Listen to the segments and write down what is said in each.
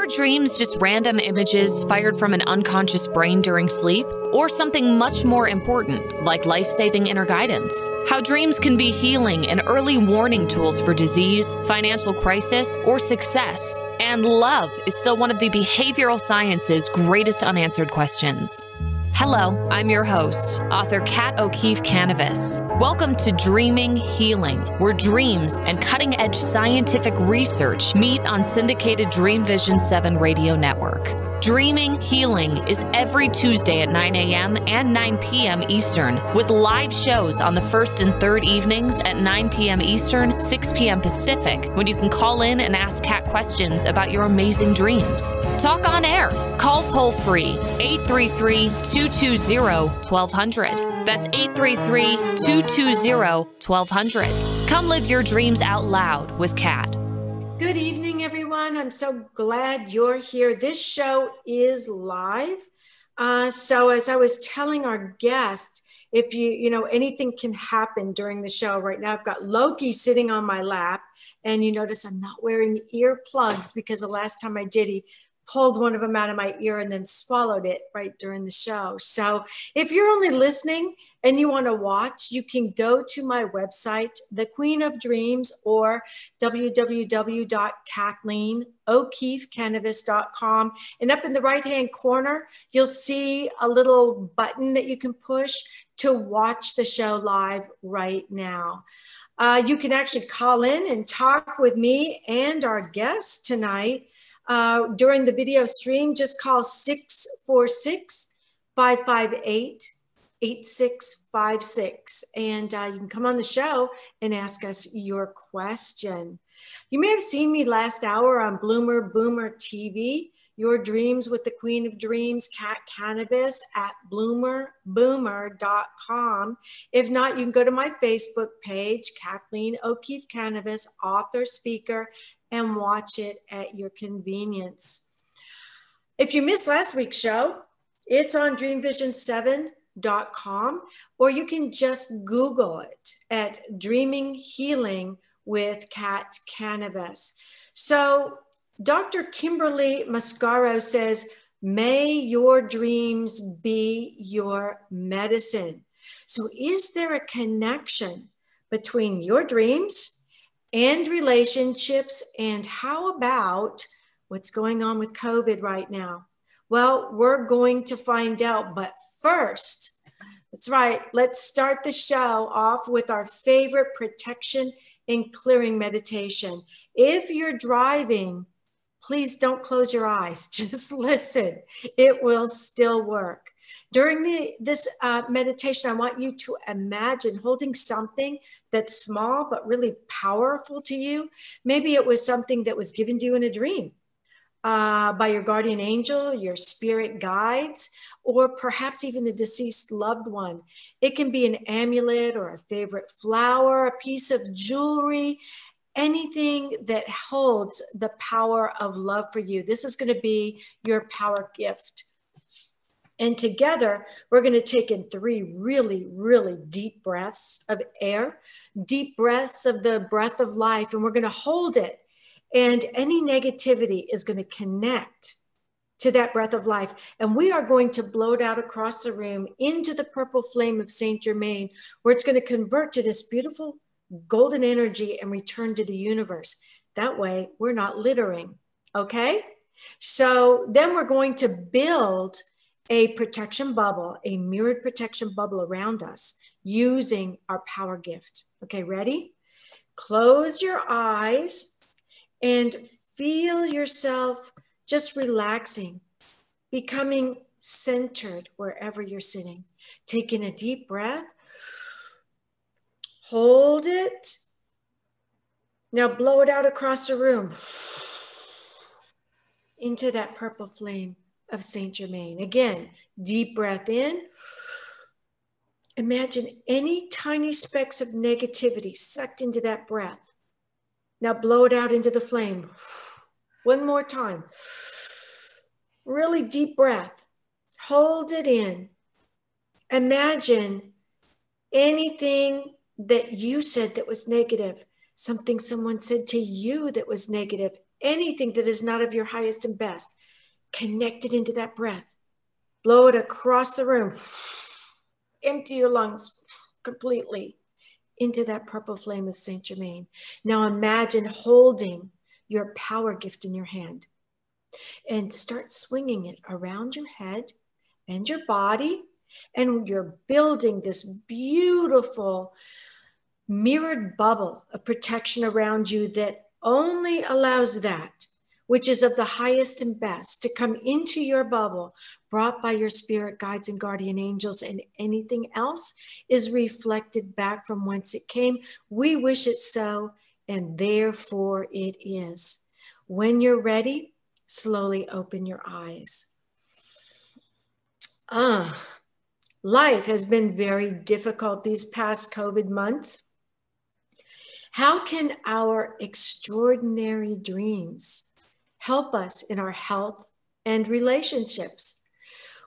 dreams just random images fired from an unconscious brain during sleep? Or something much more important, like life-saving inner guidance? How dreams can be healing and early warning tools for disease, financial crisis, or success. And love is still one of the behavioral science's greatest unanswered questions. Hello, I'm your host, author Kath O'Keefe Kanavos. Welcome to Dreaming Healing, where dreams and cutting-edge scientific research meet on syndicated Dream Vision 7 radio network. Dreaming Healing is every Tuesday at 9 a.m. and 9 p.m. Eastern, with live shows on the first and third evenings at 9 p.m. Eastern, 6 p.m. Pacific, when you can call in and ask Kat questions about your amazing dreams. Talk on air. Call toll-free 833-220-1200. That's 833-220-1200. Come live your dreams out loud with Kat. Good evening, everyone. I'm so glad you're here. This show is live. So as I was telling our guest, if anything can happen during the show right now. I've got Loki sitting on my lap, and you notice I'm not wearing earplugs because the last time I did, he pulled one of them out of my ear and then swallowed it right during the show. So if you're only listening and you want to watch, you can go to my website, The Queen of Dreams, or www.KathleenO'KeefeKanavos.com. And up in the right-hand corner, you'll see a little button that you can push to watch the show live right now. You can actually call in and talk with me and our guest tonight. During the video stream, just call 646-558-8656, and you can come on the show and ask us your question. You may have seen me last hour on Bloomer Boomer TV, Your Dreams with the Queen of Dreams, Kat Kanavos at bloomerboomer.com. If not, you can go to my Facebook page, Kathleen O'Keefe Kanavos, author, speaker, and watch it at your convenience. If you missed last week's show, it's on dreamvision7.com, or you can just Google it at Dreaming Healing with Kat Kanavos. So Dr. Kimberly Mascaro says, may your dreams be your medicine. So is there a connection between your dreams and relationships, and how about what's going on with COVID right now? Well, we're going to find out, but first, that's right, let's start the show off with our favorite protection and clearing meditation. If you're driving, please don't close your eyes, just listen, it will still work. During this meditation, I want you to imagine holding something that's small but really powerful to you. Maybe it was something that was given to you in a dream by your guardian angel, your spirit guides, or perhaps even a deceased loved one. It can be an amulet or a favorite flower, a piece of jewelry, anything that holds the power of love for you. This is going to be your power gift. And together, we're going to take in 3 really, really deep breaths of air, deep breaths of the breath of life, and we're going to hold it. And any negativity is going to connect to that breath of life. And we are going to blow it out across the room into the purple flame of Saint Germain, where it's going to convert to this beautiful golden energy and return to the universe. That way, we're not littering, okay? So then we're going to build a protection bubble, a mirrored protection bubble around us using our power gift. Okay, ready? Close your eyes and feel yourself just relaxing, becoming centered wherever you're sitting. Taking a deep breath. Hold it. Now blow it out across the room into that purple flame of Saint Germain. Again, deep breath in. Imagine any tiny specks of negativity sucked into that breath. Now blow it out into the flame. One more time. Really deep breath. Hold it in. Imagine anything that you said that was negative, something someone said to you that was negative, anything that is not of your highest and best. Connect it into that breath. Blow it across the room. Empty your lungs completely into that purple flame of Saint Germain. Now imagine holding your power gift in your hand and start swinging it around your head and your body. And you're building this beautiful mirrored bubble of protection around you that only allows that which is of the highest and best to come into your bubble, brought by your spirit guides and guardian angels, and anything else is reflected back from whence it came. We wish it so, and therefore it is. When you're ready, slowly open your eyes. Life has been very difficult these past COVID months. How can our extraordinary dreams help us in our health and relationships?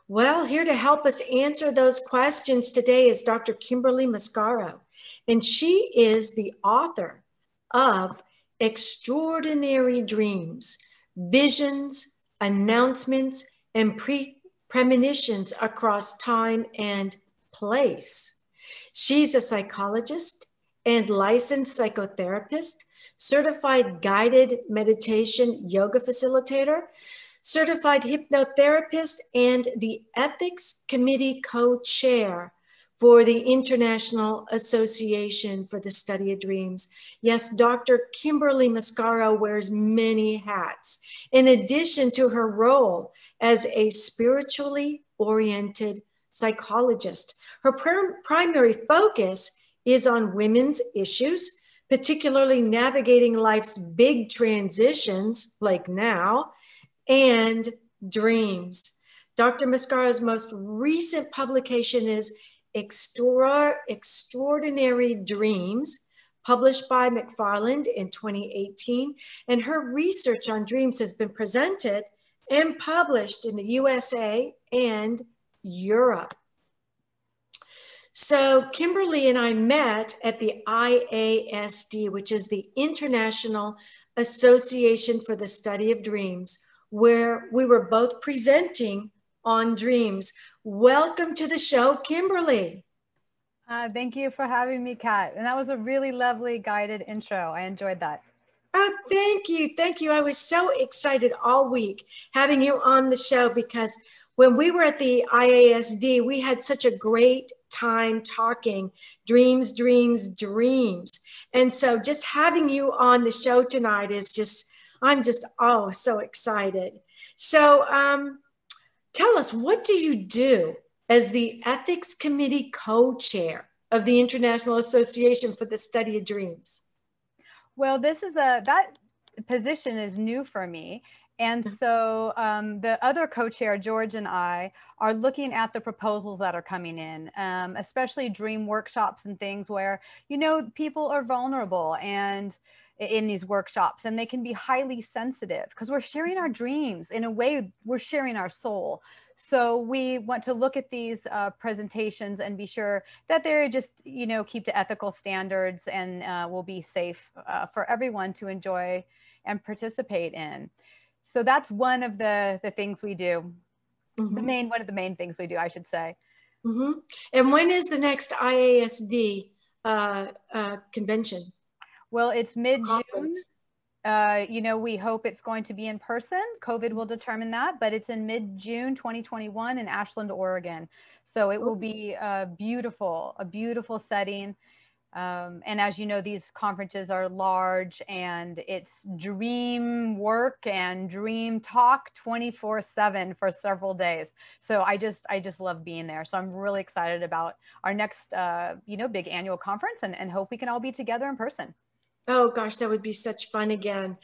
Well, here to help us answer those questions today is Dr. Kimberly Mascaro, and she is the author of Extraordinary Dreams, Visions, Announcements, and Premonitions Across Time and Place. She's a psychologist and licensed psychotherapist, certified guided meditation yoga facilitator, certified hypnotherapist, and the ethics committee co-chair for the International Association for the Study of Dreams. Yes, Dr. Kimberly Mascaro wears many hats, in addition to her role as a spiritually oriented psychologist. Her primary focus is on women's issues, particularly navigating life's big transitions, like now, and dreams. Dr. Mascaro's most recent publication is Extraordinary Dreams, published by McFarland in 2018, and her research on dreams has been presented and published in the USA and Europe. So Kimberly and I met at the IASD, which is the International Association for the Study of Dreams, where we were both presenting on dreams. Welcome to the show, Kimberly. Thank you for having me, Kat. And that was a really lovely guided intro. I enjoyed that. Oh, thank you. Thank you. I was so excited all week having you on the show, because when we were at the IASD, we had such a great time talking dreams, dreams, dreams. And so just having you on the show tonight is just, I'm just, oh, so excited. So tell us, what do you do as the Ethics Committee co-chair of the International Association for the Study of Dreams? Well, that position is new for me. And so the other co-chair, George, and I are looking at the proposals that are coming in, especially dream workshops and things where, you know, people are vulnerable and in these workshops, and they can be highly sensitive because we're sharing our dreams. In a way, we're sharing our soul. So we want to look at these presentations and be sure that they're just, you know, keep to ethical standards and will be safe for everyone to enjoy and participate in. So that's one of the things we do. Mm-hmm. One of the main things we do, I should say. Mm-hmm. And when is the next IASD convention? Well, it's mid-June. You know, we hope it's going to be in person. COVID will determine that, but it's in mid-June 2021 in Ashland, Oregon. So it will be a beautiful setting. And as you know, these conferences are large, and it's dream work and dream talk 24/7 for several days. So I just love being there. So I'm really excited about our next, you know, big annual conference, and hope we can all be together in person. Oh gosh, that would be such fun again.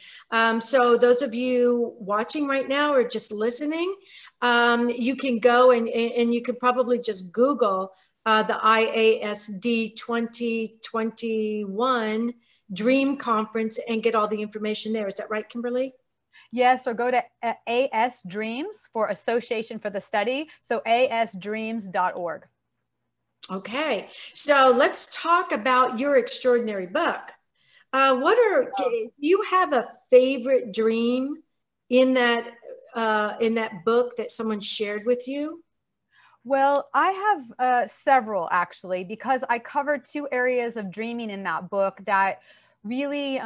So those of you watching right now or just listening, you can go and you can probably just Google the IASD 2021 Dream Conference and get all the information there. Is that right, Kimberly? Yes, or go to AS Dreams for Association for the Study. So asdreams.org. Okay, so let's talk about your extraordinary book. Do you have a favorite dream in that book that someone shared with you? Well, I have several actually, because I covered two areas of dreaming in that book that really,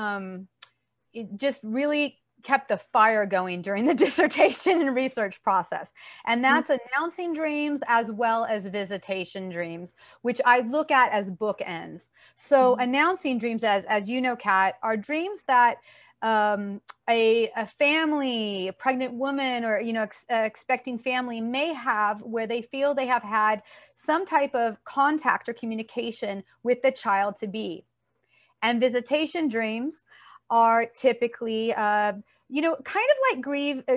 it just really kept the fire going during the dissertation and research process. And that's announcing dreams as well as visitation dreams, which I look at as bookends. So announcing dreams, as you know, Kat, are dreams that a family, a pregnant woman, or expecting family may have, where they feel they have had some type of contact or communication with the child to be. And visitation dreams are typically kind of like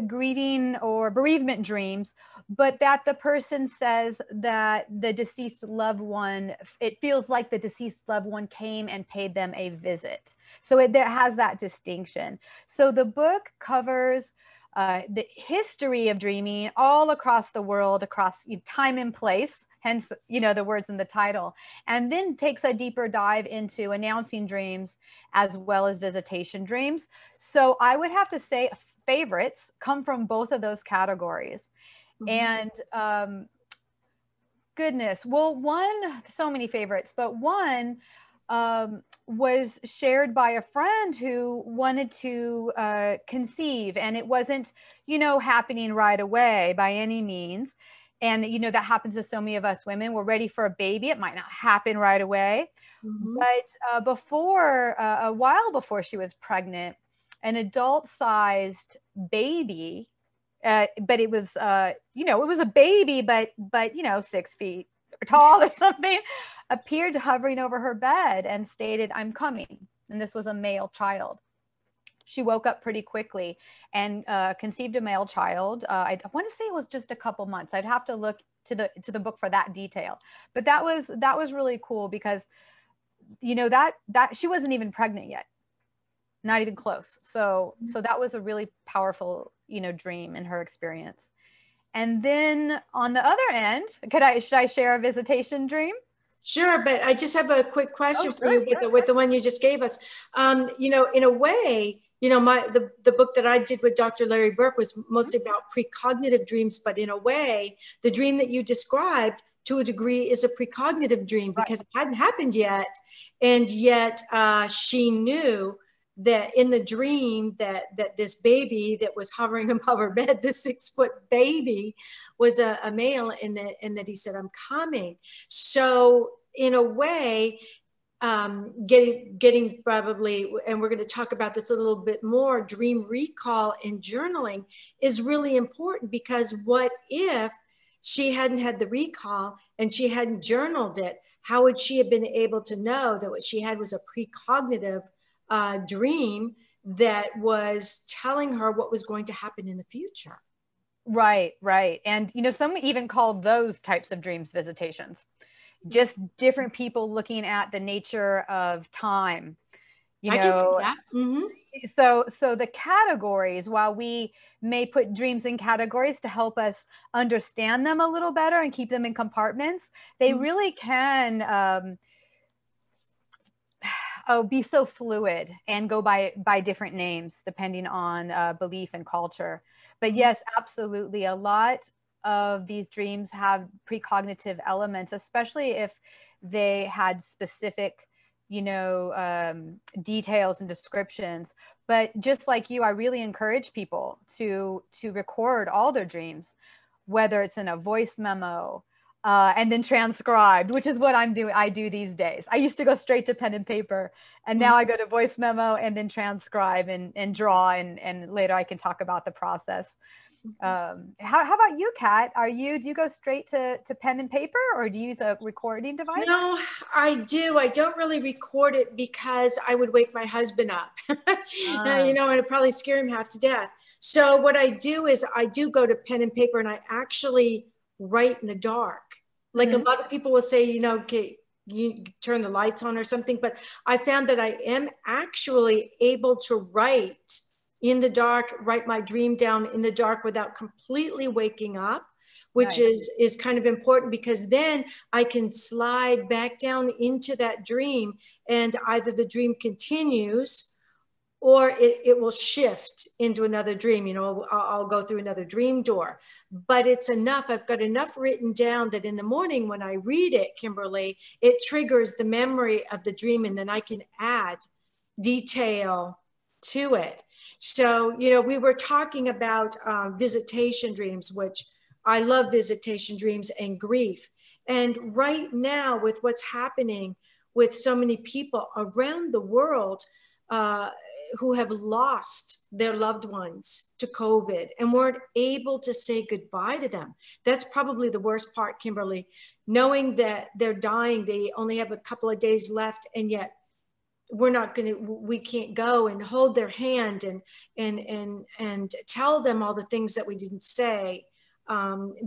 grieving or bereavement dreams, but that the person says that the deceased loved one, it feels like the deceased loved one came and paid them a visit. So it has that distinction. So the book covers the history of dreaming all across the world, across time and place, hence, the words in the title, and then takes a deeper dive into announcing dreams as well as visitation dreams. So I would have to say favorites come from both of those categories. And goodness, well, so many favorites, but one was shared by a friend who wanted to conceive, and it wasn't, happening right away by any means. And, that happens to so many of us women. We're ready for a baby. It might not happen right away. But a while before she was pregnant, an adult-sized baby, but it was, it was a baby, but 6 feet tall or something, appeared hovering over her bed and stated, "I'm coming." And this was a male child. She woke up pretty quickly and conceived a male child. I want to say it was just a couple months. I'd have to look to the book for that detail. But that was really cool because, that she wasn't even pregnant yet, not even close. So that was a really powerful, dream in her experience. And then on the other end, should I share a visitation dream? Sure, but I just have a quick question for you sure. with the one you just gave us. In a way, the book that I did with Dr. Larry Burke was mostly about precognitive dreams, but in a way, the dream that you described to a degree is a precognitive dream because it hadn't happened yet. And yet she knew that in the dream that this baby that was hovering above her bed, this 6-foot baby, was a male, and that he said, "I'm coming." So in a way, getting probably, and we're going to talk about this a little bit more, dream recall and journaling is really important, because what if she hadn't had the recall and she hadn't journaled it? How would she have been able to know that what she had was a precognitive dream that was telling her what was going to happen in the future? Right. And, some even call those types of dreams visitations. Just different people looking at the nature of time. I can see that. So the categories, while we may put dreams in categories to help us understand them a little better and keep them in compartments, they really can be so fluid and go by different names depending on belief and culture. But yes, absolutely. A lot of these dreams have precognitive elements, especially if they had specific, details and descriptions. But just like you, I really encourage people to record all their dreams, whether it's in a voice memo, and then transcribed, which is what I do these days. I used to go straight to pen and paper, and now I go to voice memo and then transcribe and draw, and later I can talk about the process. How about you, Kat? Do you go straight to pen and paper, or do you use a recording device? No, I do. I don't really record it because I would wake my husband up, and it'd probably scare him half to death. So what I do is I do go to pen and paper, and I actually write in the dark. Like a lot of people will say, okay, you turn the lights on or something, but I found that I am actually able to write in the dark, write my dream down in the dark without completely waking up, which Nice. is kind of important, because then I can slide back down into that dream, and either the dream continues or it will shift into another dream. You know, I'll go through another dream door, but it's enough. I've got enough written down that in the morning when I read it, Kimberly, it triggers the memory of the dream, and then I can add detail to it. So, you know, we were talking about visitation dreams, which I love visitation dreams, and grief. And right now, with what's happening with so many people around the world, who have lost their loved ones to COVID and weren't able to say goodbye to them. That's probably the worst part, Kimberly, knowing that they're dying. They only have a couple of days left, and yet we can't go and hold their hand and tell them all the things that we didn't say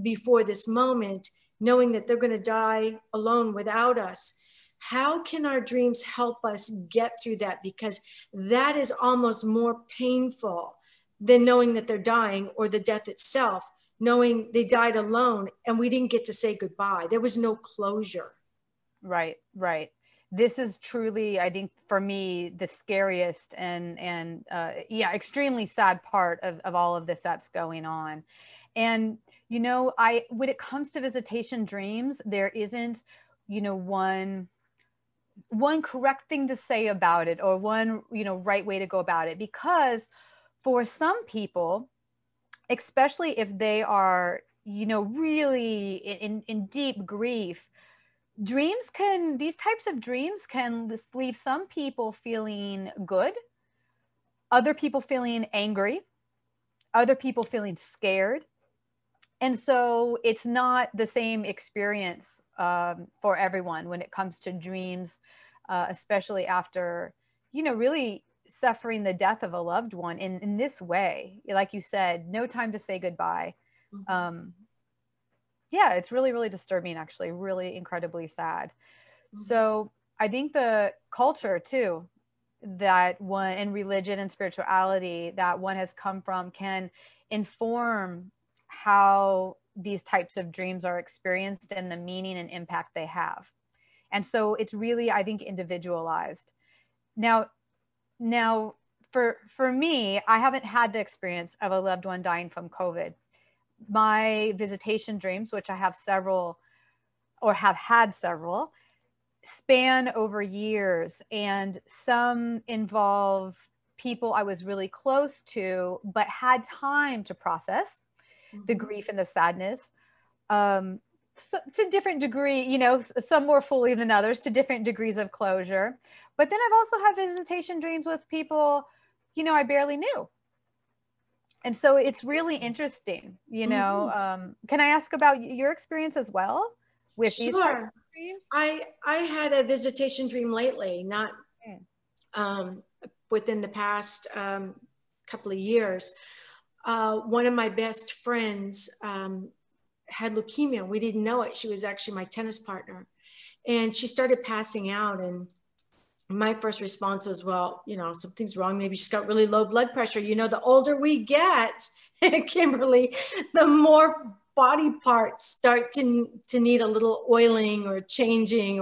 before this moment, knowing that they're going to die alone without us. How can our dreams help us get through that? Because that is almost more painful than knowing that they're dying, or the death itself, knowing they died alone and we didn't get to say goodbye. There was no closure. Right, right. This is truly, I think, for me, the scariest and yeah, extremely sad part of all of this that's going on. And, you know, when it comes to visitation dreams, there isn't, you know, one correct thing to say about it, or one, you know, right way to go about it. Because for some people, especially if they are, you know, really in deep grief, these types of dreams can leave some people feeling good, other people feeling angry, other people feeling scared. And so it's not the same experience for everyone when it comes to dreams, especially after, you know, really suffering the death of a loved one in this way. Like you said, no time to say goodbye. Mm-hmm. Yeah, it's really, really disturbing, actually, really incredibly sad. Mm-hmm. So I think the culture too, that one, and religion and spirituality that one has come from, can inform how these types of dreams are experienced and the meaning and impact they have. And so it's really, I think, individualized. Now for me, I haven't had the experience of a loved one dying from COVID. My visitation dreams, which I have several, or have had several, span over years, and some involve people I was really close to, but had time to process the grief and the sadness, to different degree, you know, some more fully than others, to different degrees of closure. But then I've also had visitation dreams with people, you know, I barely knew. And so it's really interesting, you know. Can I ask about your experience as well with these types of dreams? I had a visitation dream lately, not within the past couple of years. One of my best friends had leukemia. We didn't know it. She was actually my tennis partner, and she started passing out. And my first response was, well, you know, something's wrong. Maybe she's got really low blood pressure. You know, the older we get, Kimberly, the more body parts start to need a little oiling or changing,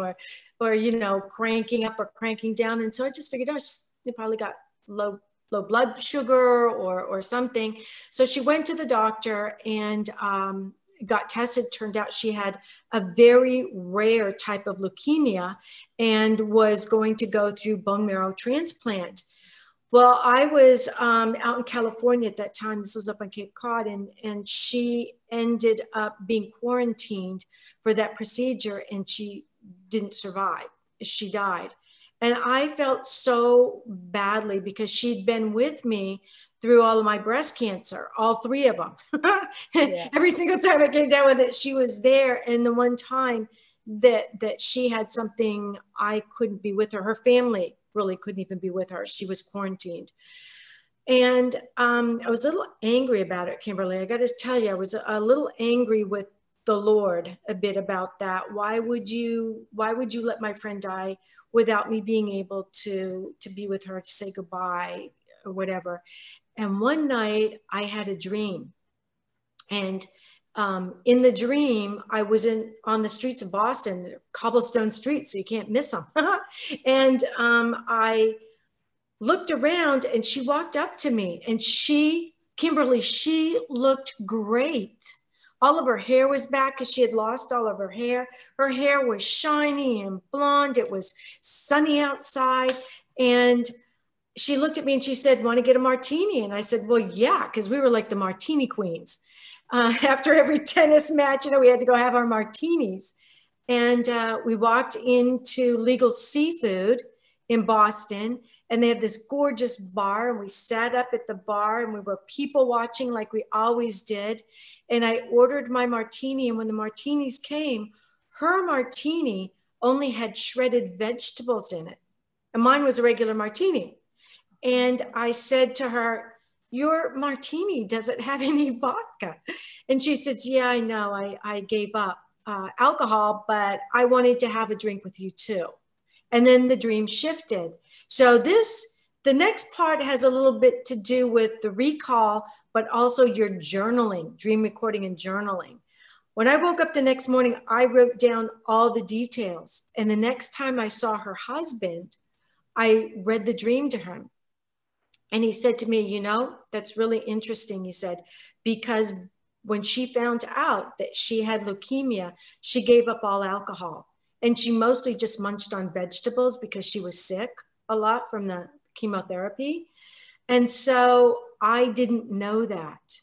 or, you know, cranking up or cranking down. And so I just figured, oh, she probably got low blood sugar or something. So she went to the doctor and got tested. Turned out she had a very rare type of leukemia and was going to go through bone marrow transplant. Well, I was out in California at that time. This was up on Cape Cod, and she ended up being quarantined for that procedure, and she didn't survive. She died. And I felt so badly, because she'd been with me through all of my breast cancer, all three of them. Yeah. Every single time I came down with it, she was there. And the one time that she had something, I couldn't be with her. Her family really couldn't even be with her. She was quarantined. And I was a little angry about it, Kimberly. I got to tell you, I was a little angry with the Lord a bit about that. Why would you let my friend die without me being able to be with her, to say goodbye or whatever? And one night I had a dream, and in the dream, I was on the streets of Boston, cobblestone streets, so you can't miss them. And I looked around and she walked up to me, and Kimberly, she looked great. All of her hair was back because she had lost all of her hair. Her hair was shiny and blonde. It was sunny outside. And she looked at me and she said, "Want to get a martini?" And I said, "Well, yeah," because we were like the martini queens. After every tennis match, we had to go have our martinis. And we walked into Legal Seafood in Boston, and they have this gorgeous bar, and we sat up at the bar and we were people watching like we always did. And I ordered my martini, and when the martinis came, her martini only had shredded vegetables in it, and mine was a regular martini. And I said to her, "Your martini doesn't have any vodka." And she says, "Yeah, I know. I gave up alcohol, but I wanted to have a drink with you too." And then the dream shifted. So the next part has a little bit to do with the recall, but also your journaling, dream recording and journaling. When I woke up the next morning, I wrote down all the details. And the next time I saw her husband, I read the dream to him. And he said to me, "That's really interesting," he said, "because when she found out that she had leukemia, she gave up all alcohol. And she mostly just munched on vegetables because she was sick a lot from the chemotherapy. And so I didn't know that.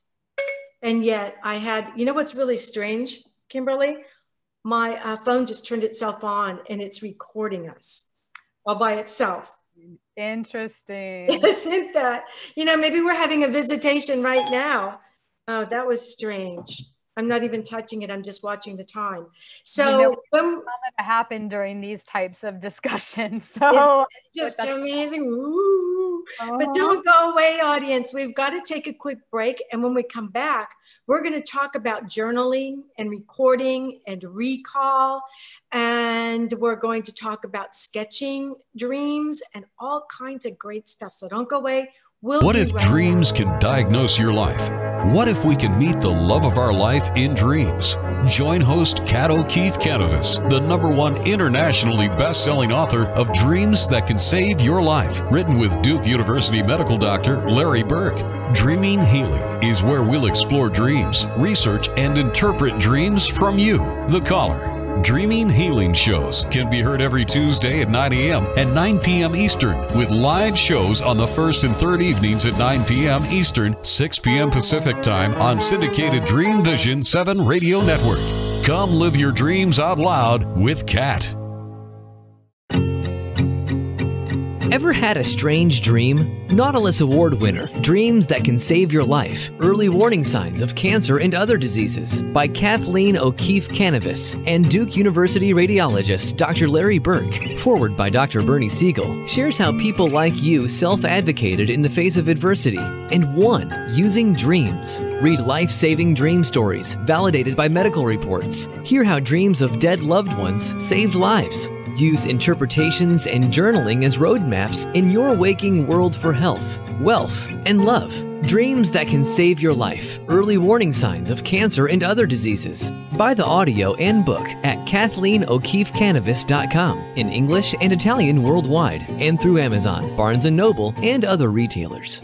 And yet I had, what's really strange, Kimberly? My phone just turned itself on and it's recording us all by itself. Interesting. Isn't that? Maybe we're having a visitation right now. Oh, that was strange. I'm not even touching it. I'm just watching the time. So what happened during these types of discussions. So it's just amazing. Woo. But don't go away, audience. We've got to take a quick break. And when we come back, we're going to talk about journaling and recording and recall. And we're going to talk about sketching dreams and all kinds of great stuff. So don't go away. What if dreams can diagnose your life? What if we can meet the love of our life in dreams? Join host Kathleen O'Keefe Kanavos, the #1 internationally best-selling author of Dreams That Can Save Your Life, written with Duke University medical doctor Larry Burke. Dreaming Healing is where we'll explore dreams, research, and interpret dreams from you, the caller. Dreaming Healing shows can be heard every Tuesday at 9 a.m. and 9 p.m. Eastern, with live shows on the first and third evenings at 9 p.m. Eastern, 6 p.m. Pacific Time on syndicated Dream Vision 7 Radio Network. Come live your dreams out loud with Kat. Ever had a strange dream? Nautilus Award winner, Dreams That Can Save Your Life, Early Warning Signs of Cancer and Other Diseases by Kathleen O'Keefe Kanavos and Duke University radiologist Dr. Larry Burke, forward by Dr. Bernie Siegel, shares how people like you self-advocated in the face of adversity and won using dreams. Read life-saving dream stories validated by medical reports. Hear how dreams of dead loved ones saved lives. Use interpretations and journaling as roadmaps in your waking world for health, wealth, and love. Dreams That Can Save Your Life, Early Warning Signs of Cancer and Other Diseases. Buy the audio and book at KathleenO'KeefeKanavos.com in English and Italian worldwide and through Amazon, Barnes & Noble, and other retailers.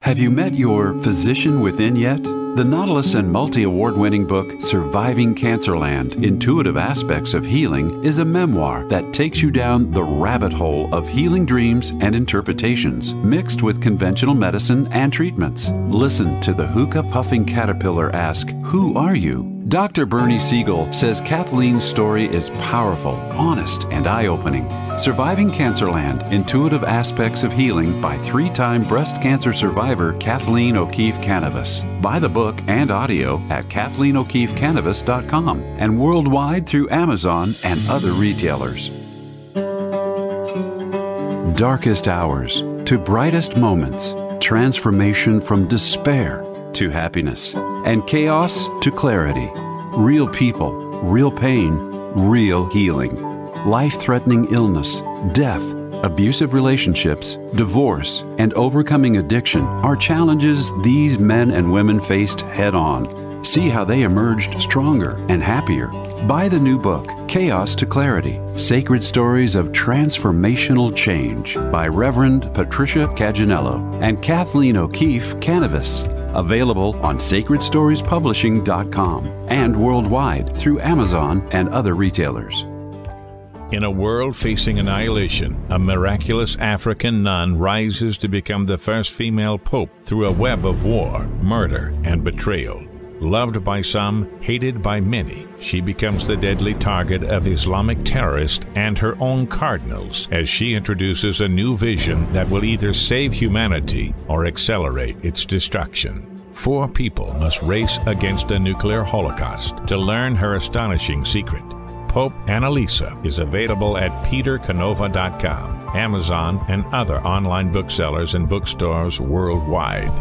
Have you met your physician within yet? The Nautilus and multi-award-winning book, Surviving Cancerland, Intuitive Aspects of Healing, is a memoir that takes you down the rabbit hole of healing dreams and interpretations, mixed with conventional medicine and treatments. Listen to the hookah-puffing caterpillar ask, "Who are you?" Dr. Bernie Siegel says Kathleen's story is powerful, honest, and eye-opening. Surviving Cancerland, Intuitive Aspects of Healing by 3-time breast cancer survivor Kathleen O'Keefe Kanavos. Buy the book and audio at KathleenO'KeefeKanavos.com and worldwide through Amazon and other retailers. Darkest hours to brightest moments, transformation from despair to happiness, and chaos to clarity. Real people, real pain, real healing. Life-threatening illness, death, abusive relationships, divorce, and overcoming addiction are challenges these men and women faced head-on. See how they emerged stronger and happier. Buy the new book, Chaos to Clarity, Sacred Stories of Transformational Change by Reverend Patricia Caginello and Kathleen O'Keefe Kanavos. Available on sacredstoriespublishing.com and worldwide through Amazon and other retailers. In a world facing annihilation, a miraculous African nun rises to become the first female pope through a web of war, murder, and betrayal. Loved by some, hated by many, she becomes the deadly target of Islamic terrorists and her own cardinals as she introduces a new vision that will either save humanity or accelerate its destruction. 4 people must race against a nuclear holocaust to learn her astonishing secret. Pope Annalisa is available at petercanova.com, Amazon, and other online booksellers and bookstores worldwide.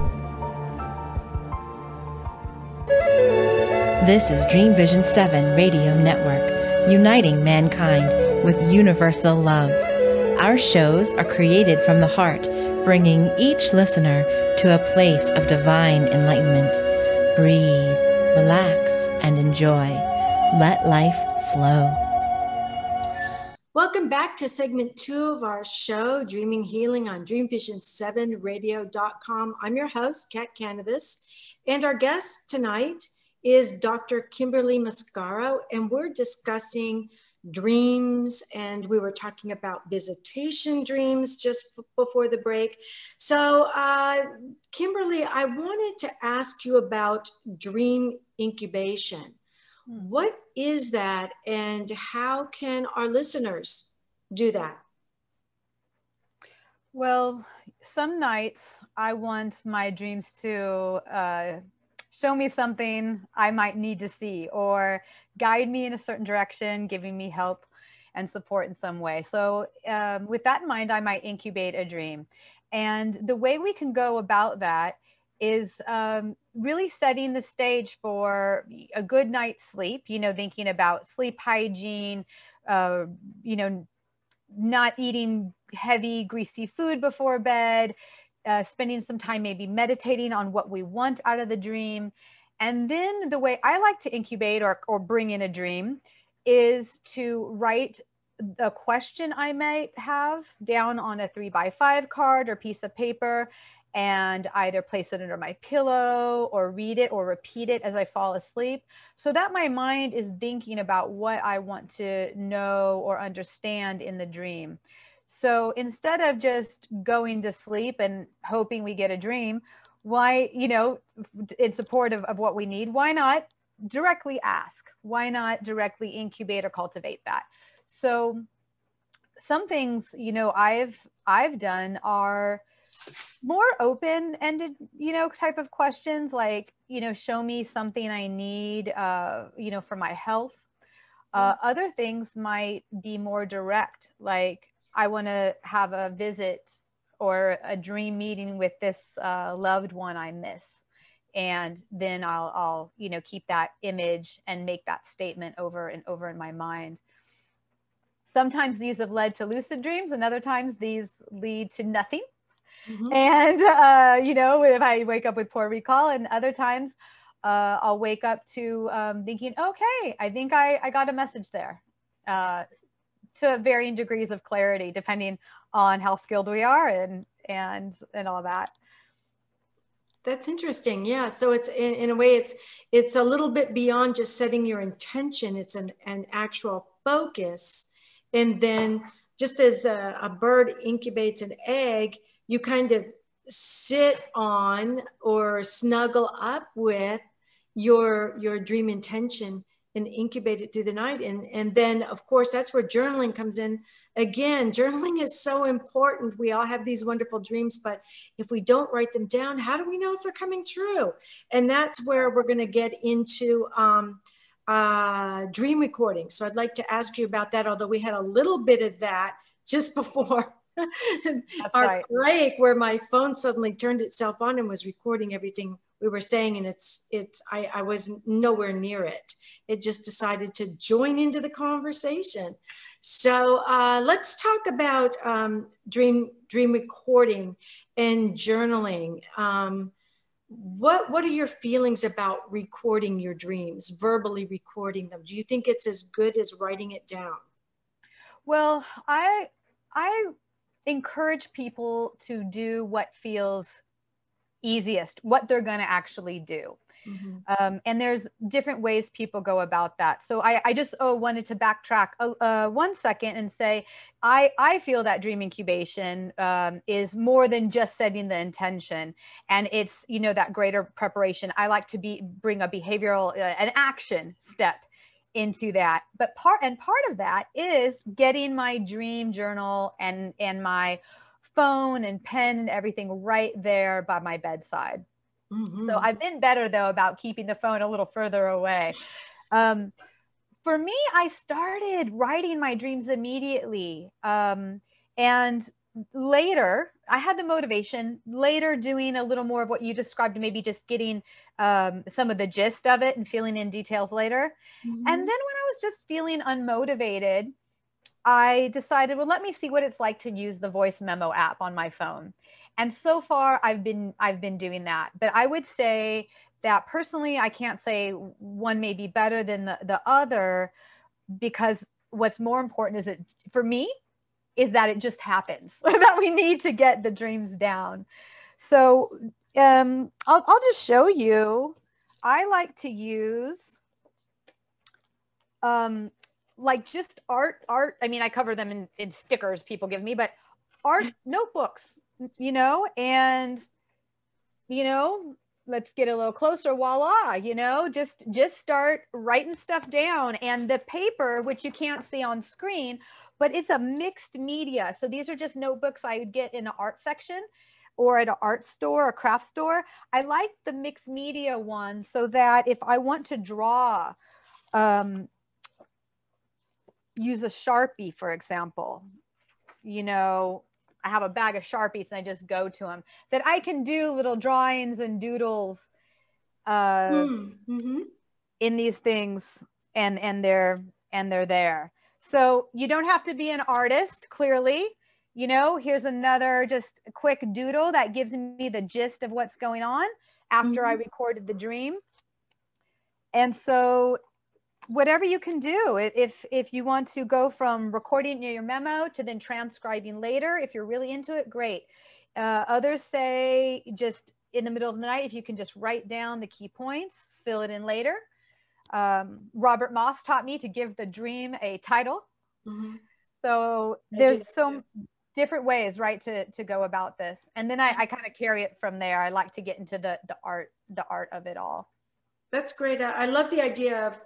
This is Dream Vision 7 Radio Network, uniting mankind with universal love. Our shows are created from the heart, bringing each listener to a place of divine enlightenment. Breathe, relax, and enjoy. Let life flow. Welcome back to segment 2 of our show, Dreaming Healing on dreamvision7radio.com. I'm your host, Kat Kanavos, and our guest tonight is Dr. Kimberly Mascaro, and we're discussing dreams, and we were talking about visitation dreams just before the break. So, Kimberly, I wanted to ask you about dream incubation. What is that, and how can our listeners do that? Well, some nights I want my dreams to show me something I might need to see, or guide me in a certain direction, giving me help and support in some way. So with that in mind, I might incubate a dream. And the way we can go about that is really setting the stage for a good night's sleep, thinking about sleep hygiene, not eating heavy, greasy food before bed, spending some time maybe meditating on what we want out of the dream. And then the way I like to incubate or bring in a dream is to write a question I might have down on a 3x5 card or piece of paper, and either place it under my pillow or read it or repeat it as I fall asleep, so that my mind is thinking about what I want to know or understand in the dream. So instead of just going to sleep and hoping we get a dream, why, in support of what we need, why not directly ask? Why not directly incubate or cultivate that? So some things, I've done are more open-ended, type of questions, like, show me something I need, for my health. Other things might be more direct, like, I want to have a visit or a dream meeting with this loved one I miss. And then I'll keep that image and make that statement over and over in my mind. Sometimes these have led to lucid dreams, and other times these lead to nothing. Mm-hmm. And, if I wake up with poor recall, and other times I'll wake up to thinking, okay, I think I got a message there, to varying degrees of clarity, depending on how skilled we are and all that. That's interesting. Yeah. So it's in a way, it's a little bit beyond just setting your intention. It's an actual focus. And then just as a bird incubates an egg, you kind of sit on or snuggle up with your dream intention and incubate it through the night. And then, of course, that's where journaling comes in. Again, journaling is so important. We all have these wonderful dreams, but if we don't write them down, how do we know if they're coming true? And that's where we're going to get into dream recording. So I'd like to ask you about that, although we had a little bit of that just before our break, where my phone suddenly turned itself on and was recording everything we were saying. And I was nowhere near it. It just decided to join into the conversation. So let's talk about dream recording and journaling. what are your feelings about recording your dreams, verbally recording them? Do you think it's as good as writing it down? Well, I encourage people to do what feels easiest, what they're going to actually do. Mm-hmm. And there's different ways people go about that. So I just wanted to backtrack 1 second and say, I feel that dream incubation is more than just setting the intention. And it's, you know, that greater preparation. I like to bring a behavioral, an action step into that. But part of that is getting my dream journal and my phone and pen and everything right there by my bedside. Mm-hmm. So I've been better though about keeping the phone a little further away. For me, I started writing my dreams immediately. And later I had the motivation, later doing a little more of what you described, maybe just getting some of the gist of it and filling in details later. Mm-hmm. And then when I was just feeling unmotivated, I decided, well, let me see what it's like to use the voice memo app on my phone. And so far I've been doing that. But I would say that personally, I can't say one may be better than the other, because what's more important is it for me is that it just happens, that we need to get the dreams down. So I'll just show you. I like to use like just art. I mean, I cover them in stickers people give me, but art notebooks, you know, and, you know, let's get a little closer. Voila, you know, just start writing stuff down. And the paper, which you can't see on screen, but it's a mixed media. So these are just notebooks I would get in an art section or at an art store, a craft store. I like the mixed media one so that if I want to draw, use a Sharpie, for example, you know, I have a bag of Sharpies and I just go to them, that I can do little drawings and doodles in these things, and they're there. So you don't have to be an artist, clearly. You know, here's another just a quick doodle that gives me the gist of what's going on after I recorded the dream. And so whatever you can do, if you want to go from recording your memo to then transcribing later, if you're really into it, great. Others say just in the middle of the night, if you can just write down the key points, fill it in later. Robert Moss taught me to give the dream a title. Mm-hmm. So there's so different ways, right, to go about this. And then I kind of carry it from there. I like to get into the art of it all. That's great. I love the idea of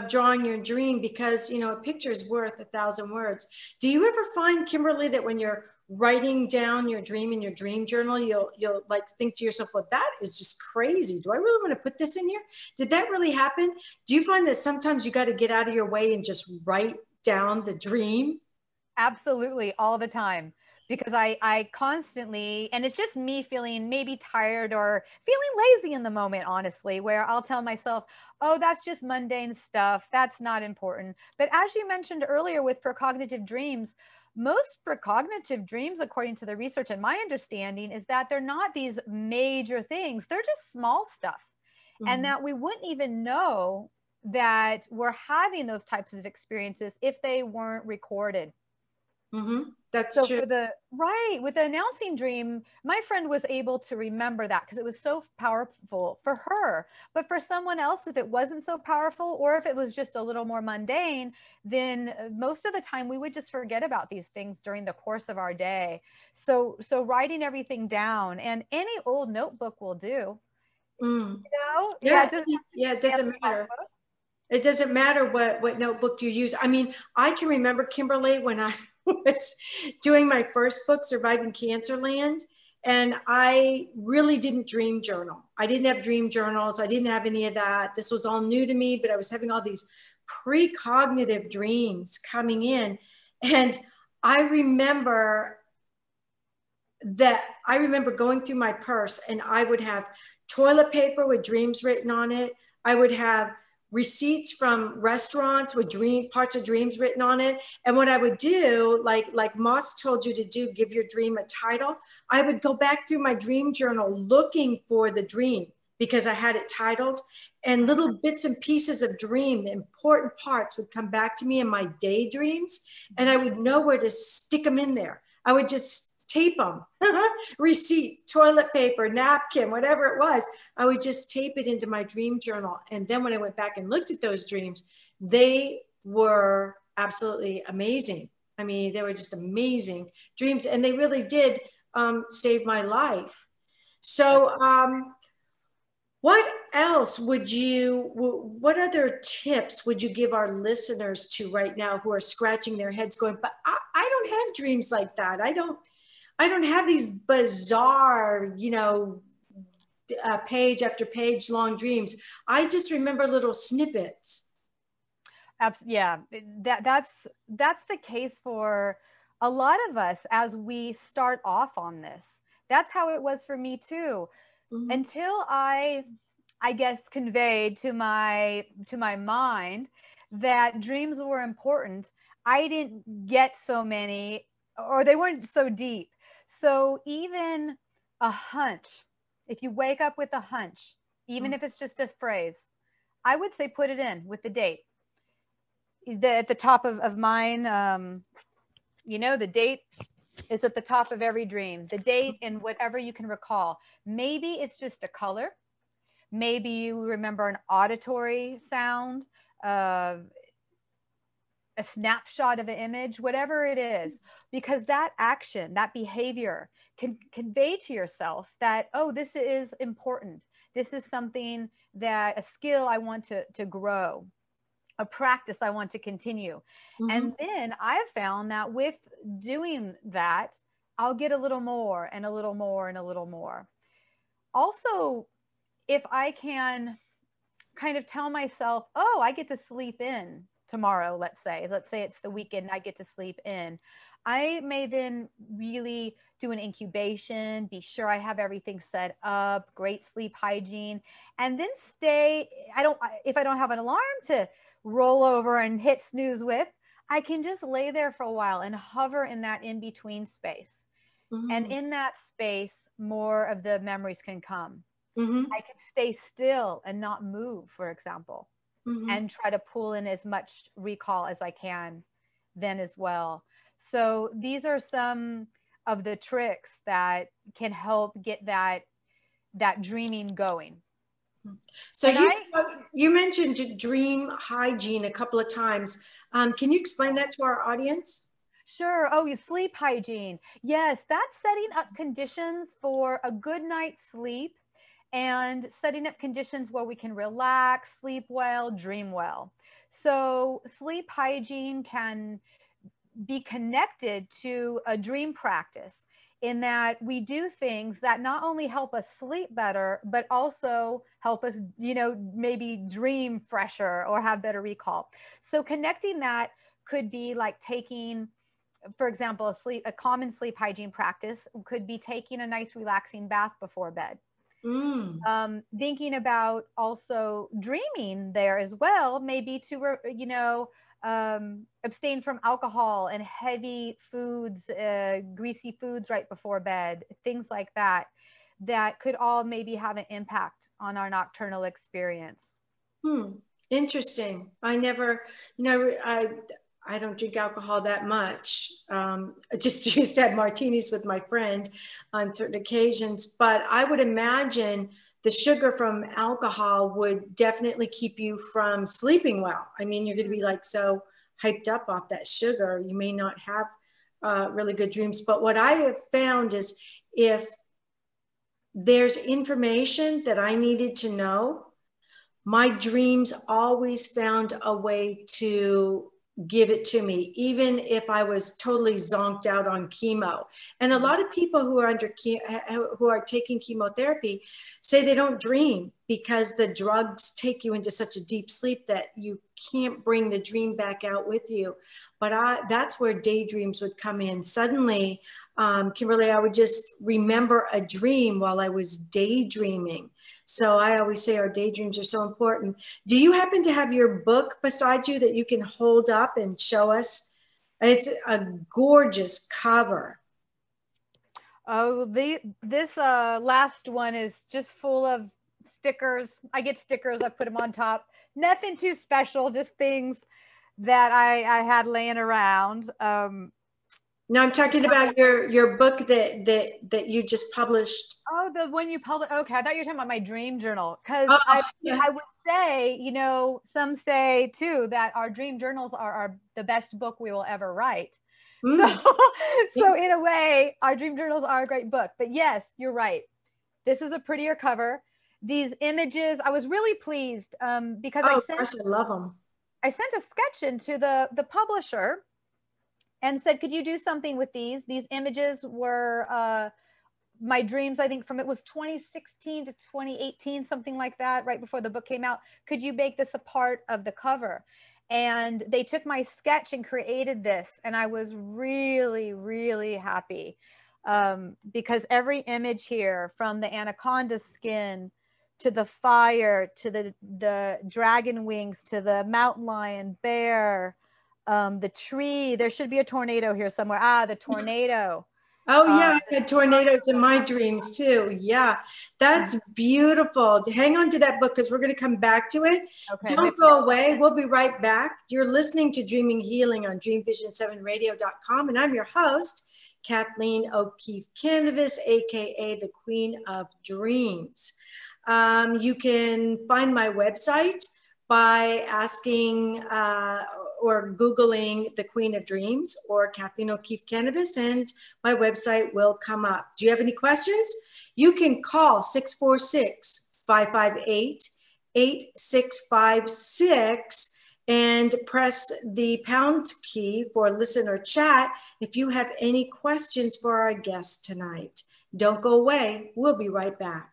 drawing your dream, because, you know, a picture is worth 1,000 words. Do you ever find, Kimberly, that when you're writing down your dream in your dream journal, you'll like think to yourself, well, that is just crazy. Do I really want to put this in here? Did that really happen? Do you find that sometimes you got to get out of your way and just write down the dream? Absolutely, all the time. Because I constantly, and it's just me feeling maybe tired or feeling lazy in the moment, honestly, where I'll tell myself, oh, that's just mundane stuff. That's not important. But as you mentioned earlier with precognitive dreams, most precognitive dreams, according to the research and my understanding, is that they're not these major things. They're just small stuff. Mm-hmm. And that we wouldn't even know that we're having those types of experiences if they weren't recorded. Mm-hmm. That's so true. With the announcing dream, my friend was able to remember that because it was so powerful for her. But for someone else, if it wasn't so powerful, or if it was just a little more mundane, then most of the time we would just forget about these things during the course of our day. So writing everything down, and any old notebook will do. You know? It doesn't matter. It doesn't matter what notebook you use. I mean, I can remember, Kimberly, when I was doing my first book, Surviving Cancerland, and I really didn't dream journal. I didn't have dream journals. I didn't have any of that. This was all new to me, but I was having all these precognitive dreams coming in. And I remember going through my purse, and I would have toilet paper with dreams written on it. I would have receipts from restaurants with parts of dreams written on it. And what I would do, like Moss told you to do, give your dream a title, I would go back through my dream journal looking for the dream. because I had it titled, and little bits and pieces of dream, the important parts would come back to me in my daydreams, and I would know where to stick them in there. I would just tape them, receipt, toilet paper, napkin, whatever it was. I would just tape it into my dream journal. And then when I went back and looked at those dreams, they were absolutely amazing. I mean, they were just amazing dreams, and they really did save my life. So what else would you, what other tips would you give our listeners to right now who are scratching their heads going, but I don't have dreams like that. I don't have these bizarre, you know, page after page long dreams. I just remember little snippets. Yeah, that's the case for a lot of us as we start off on this. That's how it was for me too. Mm-hmm. Until I guess conveyed to my mind that dreams were important, I didn't get so many, or they weren't so deep. So even a hunch, if you wake up with a hunch, even if it's just a phrase, I would say put it in with the date. At the top of mine, you know, the date is at the top of every dream, the date and whatever you can recall. Maybe it's just a color. Maybe you remember an auditory sound, a snapshot of an image, whatever it is, because that action, that behavior can convey to yourself that, oh, this is important. This is something that, a skill I want to grow, a practice I want to continue. Mm-hmm. And then I've found that with doing that, I'll get a little more and a little more and a little more. Also, if I can kind of tell myself, oh, I get to sleep in tomorrow, let's say it's the weekend, I get to sleep in. I may then really do an incubation, be sure I have everything set up, great sleep hygiene, and then stay. If I don't have an alarm to roll over and hit snooze with, I can just lay there for a while and hover in that in-between space. Mm-hmm. And in that space, more of the memories can come. Mm-hmm. I can stay still and not move, for example, mm-hmm. and try to pull in as much recall as I can then as well. So these are some of the tricks that can help get that dreaming going. So you mentioned dream hygiene a couple of times. Can you explain that to our audience? Sure. Oh, sleep hygiene. Yes, that's setting up conditions for a good night's sleep and setting up conditions where we can relax, sleep well, dream well. So sleep hygiene can be connected to a dream practice in that we do things that not only help us sleep better, but also help us, maybe dream fresher or have better recall. So connecting that could be like taking, for example, a common sleep hygiene practice could be taking a nice relaxing bath before bed. Thinking about also dreaming there as well, maybe to, abstain from alcohol and heavy foods, greasy foods right before bed, things like that, that could all maybe have an impact on our nocturnal experience. Interesting. I never, I don't drink alcohol that much. I just used to have martinis with my friend on certain occasions, but I would imagine the sugar from alcohol would definitely keep you from sleeping well. I mean, you're going to be like so hyped up off that sugar, you may not have really good dreams. But what I have found is if there's information that I needed to know, my dreams always found a way to give it to me, even if I was totally zonked out on chemo. And a lot of people who are taking chemotherapy say they don't dream because the drugs take you into such a deep sleep that you can't bring the dream back out with you. But that's where daydreams would come in. Suddenly, Kimberly, I would just remember a dream while I was daydreaming. So I always say our daydreams are so important. Do you happen to have your book beside you that you can hold up and show us? It's a gorgeous cover. Oh, this last one is just full of stickers. I get stickers. I put them on top. Nothing too special, just things that I had laying around. No, I'm talking about your book that you just published. Oh, the one you published. Okay, I thought you were talking about my dream journal. Because yeah. I would say, you know, some say too that our dream journals are the best book we will ever write. So in a way, our dream journals are a great book. But yes, you're right. This is a prettier cover. These images, I was really pleased because I love them. I sent a sketch into the publisher and said, could you do something with these? These images were my dreams, I think it was 2016 to 2018, something like that, right before the book came out. Could you make this a part of the cover? And they took my sketch and created this. And I was really, really happy because every image here, from the anaconda skin to the fire, to the dragon wings, to the mountain lion, bear, the tree, there should be a tornado here somewhere. The tornado. Oh yeah, I had tornadoes in my dreams too. Yeah, that's beautiful. Hang on to that book because we're going to come back to it. Okay. Don't go away. We'll be right back. You're listening to Dreaming Healing on dreamvision7radio.com, and I'm your host, Kathleen O'Keefe Kanavos, aka the Queen of Dreams. You can find my website by asking or Googling the Queen of Dreams or Kathleen O'Keefe Kanavos, and my website will come up. Do you have any questions? You can call 646-558-8656 and press the pound key for listener chat if you have any questions for our guest tonight. Don't go away. We'll be right back.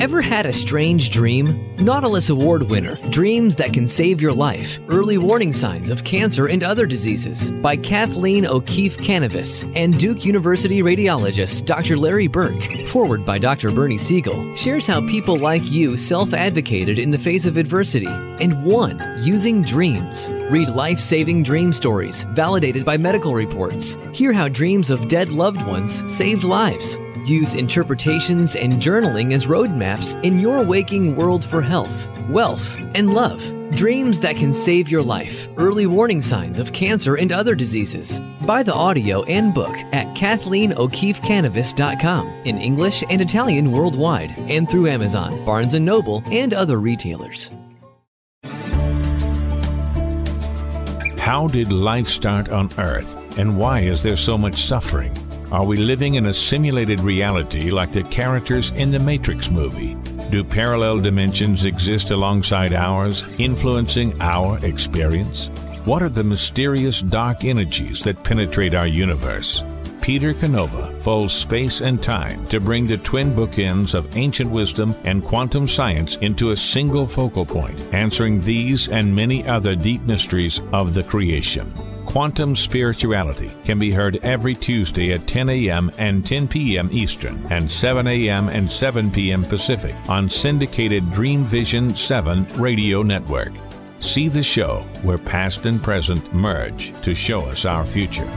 Ever had a strange dream? Nautilus Award winner, Dreams That Can Save Your Life, Early Warning Signs of Cancer and Other Diseases by Kathleen O'Keefe Kanavos and Duke University radiologist Dr. Larry Burke. Forward by Dr. Bernie Siegel, shares how people like you self-advocated in the face of adversity and won using dreams. Read life-saving dream stories validated by medical reports. Hear how dreams of dead loved ones saved lives. Use interpretations and journaling as roadmaps in your waking world for health, wealth, and love. Dreams That Can Save Your Life, Early Warning Signs of Cancer and Other Diseases. Buy the audio and book at KathleenO'KeefeKanavos.com in English and Italian worldwide and through Amazon, Barnes & Noble, and other retailers. How did life start on Earth, and why is there so much suffering? Are we living in a simulated reality like the characters in the Matrix movie? Do parallel dimensions exist alongside ours, influencing our experience? What are the mysterious dark energies that penetrate our universe? Peter Canova folds space and time to bring the twin bookends of ancient wisdom and quantum science into a single focal point, answering these and many other deep mysteries of the creation. Quantum Spirituality can be heard every Tuesday at 10 a.m. and 10 p.m. Eastern and 7 a.m. and 7 p.m. Pacific on syndicated Dream Vision 7 radio network. See the show where past and present merge to show us our future.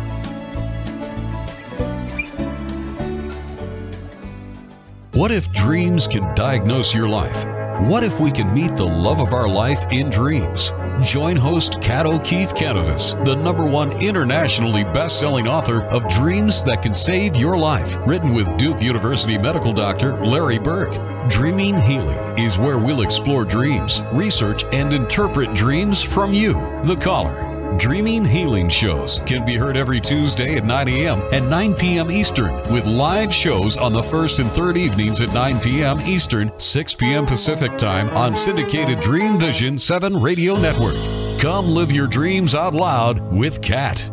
What if dreams can diagnose your life? What if we can meet the love of our life in dreams? Join host Kat O'Keefe Kanavos, the #1 internationally best-selling author of Dreams That Can Save Your Life, written with Duke University medical doctor Larry Burke. Dreaming Healing is where we'll explore dreams, research, and interpret dreams from you, the caller. Dreaming Healing shows can be heard every Tuesday at 9 a.m. and 9 p.m. Eastern, with live shows on the first and third evenings at 9 p.m. Eastern, 6 p.m. Pacific Time on syndicated Dream Vision 7 radio network. Come live your dreams out loud with Kat.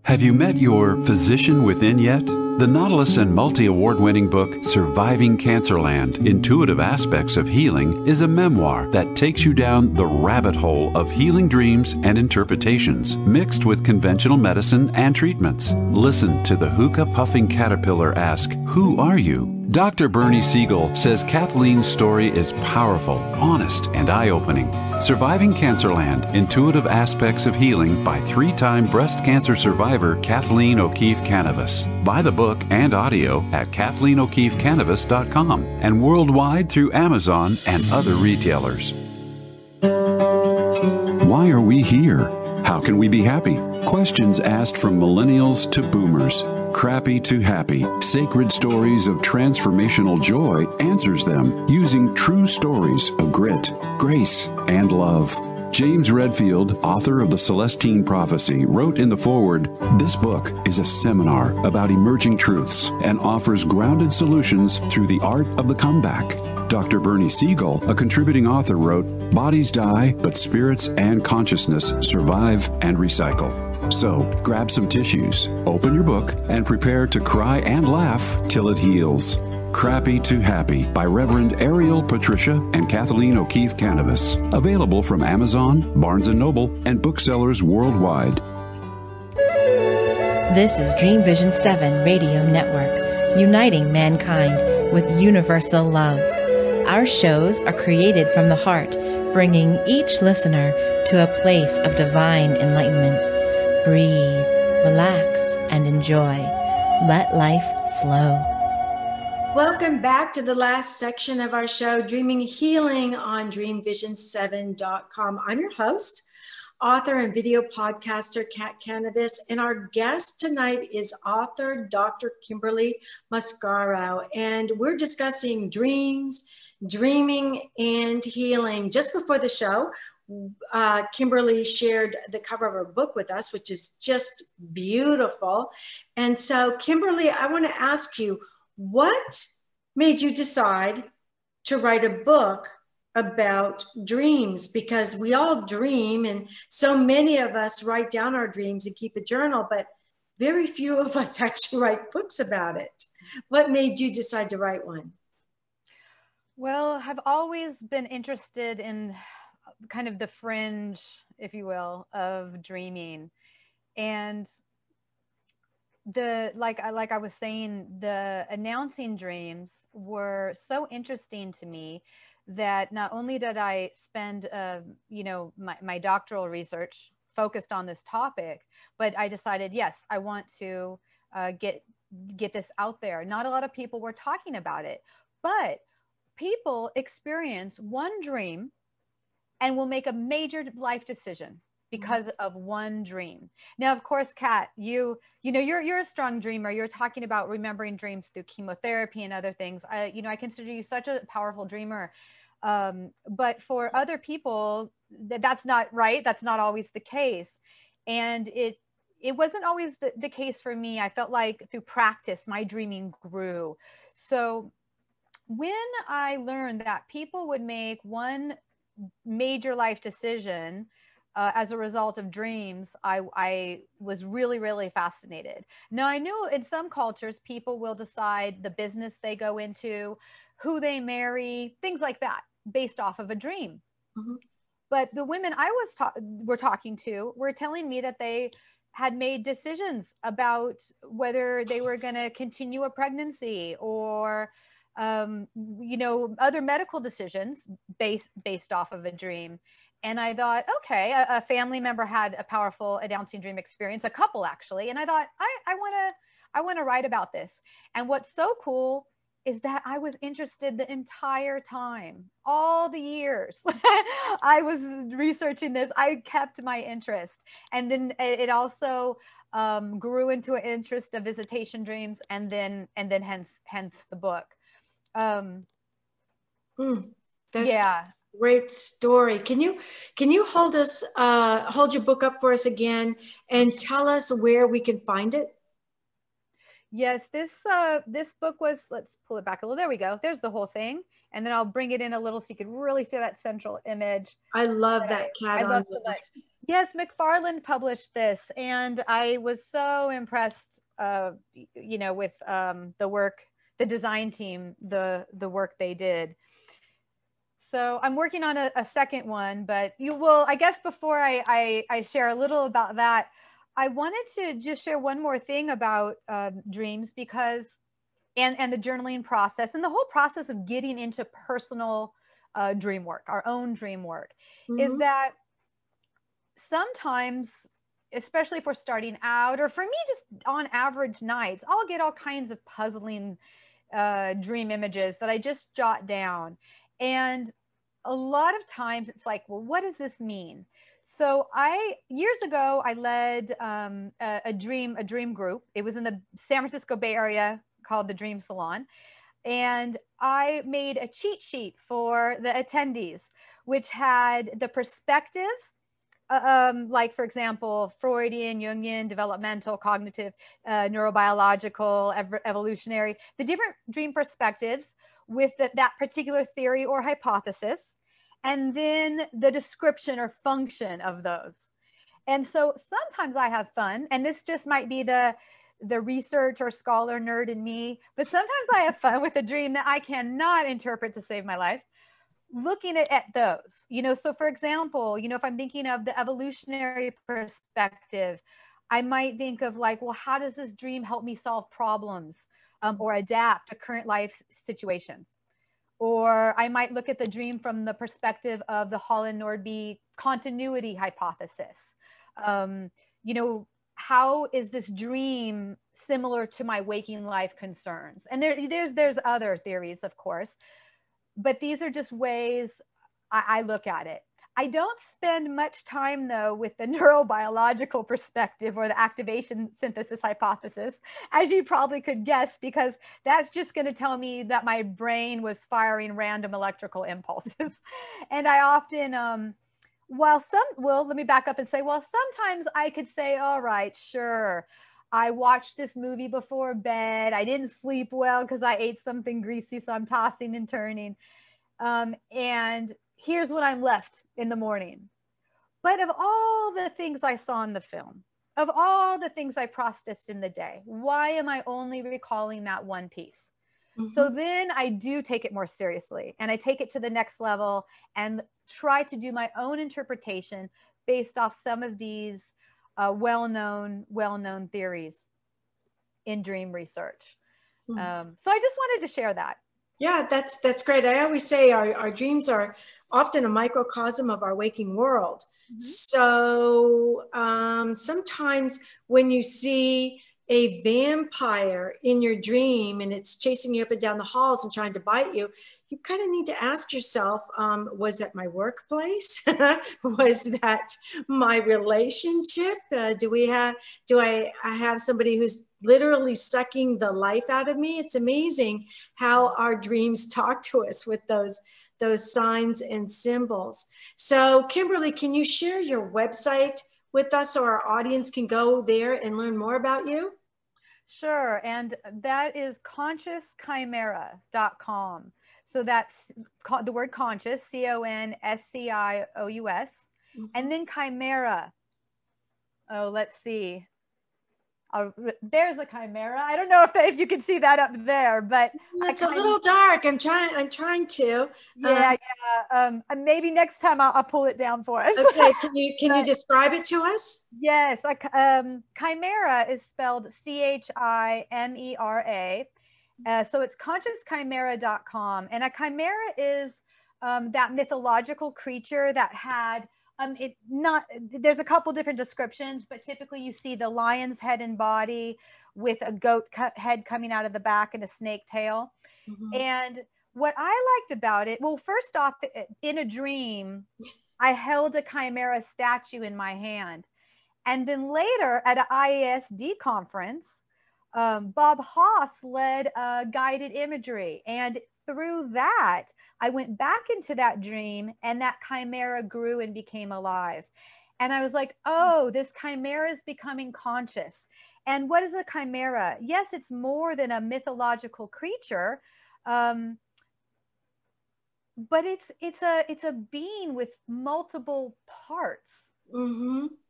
Have you met your physician within yet? The Nautilus and multi-award-winning book, Surviving Cancerland, Intuitive Aspects of Healing, is a memoir that takes you down the rabbit hole of healing dreams and interpretations, mixed with conventional medicine and treatments. Listen to the hookah-puffing caterpillar ask, "Who are you?" Dr. Bernie Siegel says Kathleen's story is powerful, honest, and eye-opening. Surviving Cancerland, Intuitive Aspects of Healing by 3-time breast cancer survivor Kathleen O'Keefe Kanavos. Buy the book and audio at KathleenO'KeefeKanavos.com and worldwide through Amazon and other retailers. Why are we here? How can we be happy? Questions asked from millennials to boomers. Crappy to Happy, Sacred Stories of Transformational Joy answers them using true stories of grit, grace, and love. James Redfield, author of The Celestine Prophecy, wrote in the foreword, "This book is a seminar about emerging truths and offers grounded solutions through the art of the comeback." Dr. Bernie Siegel, a contributing author, wrote, "Bodies die, but spirits and consciousness survive and recycle." So, grab some tissues, open your book, and prepare to cry and laugh till it heals. Crappy to Happy by Reverend Ariel Patricia and Kathleen O'Keefe Kanavos. Available from Amazon, Barnes & Noble, and booksellers worldwide. This is Dream Vision 7 Radio Network, uniting mankind with universal love. Our shows are created from the heart, bringing each listener to a place of divine enlightenment. Breathe, relax, and enjoy. Let life flow. Welcome back to the last section of our show, Dreaming Healing on dreamvision7.com. I'm your host, author and video podcaster, Kat Kanavos, and our guest tonight is author Dr. Kimberly Mascaro, and we're discussing dreams, dreaming, and healing. Just before the show, Kimberly shared the cover of her book with us, which is just beautiful. And so, Kimberly, I want to ask you, what made you decide to write a book about dreams? Because we all dream, and so many of us write down our dreams and keep a journal, but very few of us actually write books about it. What made you decide to write one? Well, I've always been interested in kind of the fringe, if you will, of dreaming. And like I was saying, the announcing dreams were so interesting to me that not only did I spend, my doctoral research focused on this topic, but I decided, yes, I want to get this out there. Not a lot of people were talking about it, but people experience one dream and will make a major life decision because of one dream. Now, of course, Kat, you're a strong dreamer. You're talking about remembering dreams through chemotherapy and other things. I consider you such a powerful dreamer. But for other people, that's not right. That's not always the case. And it wasn't always the case for me. I felt like through practice, my dreaming grew. So when I learned that people would make one major life decision as a result of dreams, I was really, really fascinated. Now, I know in some cultures, people will decide the business they go into, who they marry, things like that, based off of a dream. Mm-hmm. But the women I were talking to were telling me that they had made decisions about whether they were going to continue a pregnancy or other medical decisions based off of a dream. And I thought, okay, a family member had a powerful announcing dream experience, a couple actually. And I thought, I want to write about this. And what's so cool is that I was interested the entire time, all the years I was researching this. I kept my interest. And then it also grew into an interest of Visitation Dreams, and then hence the book. That's a great story. Can you hold your book up for us again and tell us where we can find it? Yes, this book was, let's pull it back a little. There we go. There's the whole thing. And then I'll bring it in a little so you can really see that central image. I love that cat. I love so much. Yes, McFarland published this, and I was so impressed, with the work, the design team, the work they did. So I'm working on a second one, but you will, I guess before I share a little about that, I wanted to just share one more thing about dreams, because and the journaling process and the whole process of getting into personal dream work, our own dream work, is that sometimes, especially if we're starting out, or for me, just on average nights, I'll get all kinds of puzzling dream images that I just jot down. And a lot of times it's like, well, what does this mean? So years ago, I led a dream group. It was in the San Francisco Bay Area called the Dream Salon. And I made a cheat sheet for the attendees, which had the perspective, like, for example, Freudian, Jungian, developmental, cognitive, neurobiological, evolutionary, the different dream perspectives with that particular theory or hypothesis, and then the description or function of those. And so sometimes I have fun, and this just might be the research or scholar nerd in me, but sometimes I have fun with a dream that I cannot interpret to save my life, looking at those, so for example, if I'm thinking of the evolutionary perspective, I might think of like, well, how does this dream help me solve problems or adapt to current life situations? Or I might look at the dream from the perspective of the Holland-Nordby continuity hypothesis. How is this dream similar to my waking life concerns? And there's other theories, of course, but these are just ways I look at it. I don't spend much time, though, with the neurobiological perspective or the activation synthesis hypothesis, as you probably could guess, because that's just going to tell me that my brain was firing random electrical impulses. And I often, let me back up and say, sometimes I could say, all right, sure, I watched this movie before bed. I didn't sleep well because I ate something greasy, so I'm tossing and turning. And here's what I'm left in the morning. But of all the things I saw in the film, of all the things I processed in the day, why am I only recalling that one piece? So then I do take it more seriously, and I take it to the next level and try to do my own interpretation based off some of these well-known theories in dream research. So I just wanted to share that. Yeah, that's great. I always say our dreams are often a microcosm of our waking world. So sometimes when you see a vampire in your dream and it's chasing you up and down the halls and trying to bite you, you kind of need to ask yourself, was that my workplace? Was that my relationship? Do I have somebody who's literally sucking the life out of me? It's amazing how our dreams talk to us with those signs and symbols. So Kimberly, can you share your website with us so our audience can go there and learn more about you? Sure. And that is consciouschimera.com. So that's the word conscious, CONSCIOUS, and then chimera. Oh, let's see. There's a chimera. I don't know if you can see that up there, but it's a little dark. I'm trying to. Yeah. Maybe next time I'll pull it down for us. Okay. Can you describe it to us? Yes. Chimera is spelled CHIMERA. So it's consciouschimera.com, and a chimera is that mythological creature that had. There's a couple different descriptions, but typically you see the lion's head and body with a goat head coming out of the back and a snake tail. And what I liked about it, well, first off, in a dream, I held a chimera statue in my hand. And then later at an IASD conference, Bob Haas led guided imagery. And through that, I went back into that dream, and that chimera grew and became alive. And I was like, oh, this chimera is becoming conscious. And what is a chimera? Yes, it's more than a mythological creature, but it's a being with multiple parts.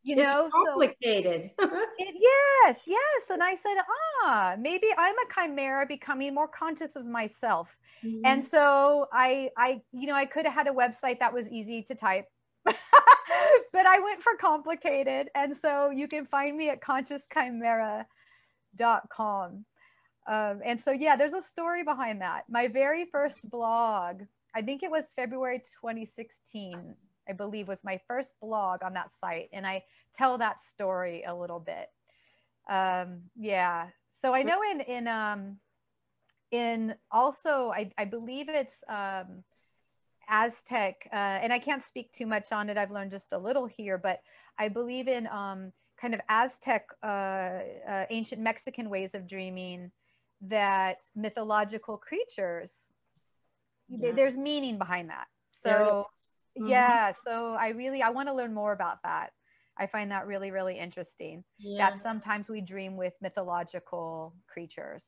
It's complicated. Yes. And I said, maybe I'm a chimera becoming more conscious of myself. And so I could have had a website that was easy to type, but I went for complicated. And so you can find me at consciouschimera.com. And so, yeah, there's a story behind that. My very first blog, I think it was February 2016, I believe, was my first blog on that site. And I tell that story a little bit. Yeah. So I know in also, I believe it's Aztec, and I can't speak too much on it. I've learned just a little here, but I believe in kind of Aztec, ancient Mexican ways of dreaming, that mythological creatures, there's meaning behind that. So yeah, so I want to learn more about that. I find that really, really interesting, that sometimes we dream with mythological creatures.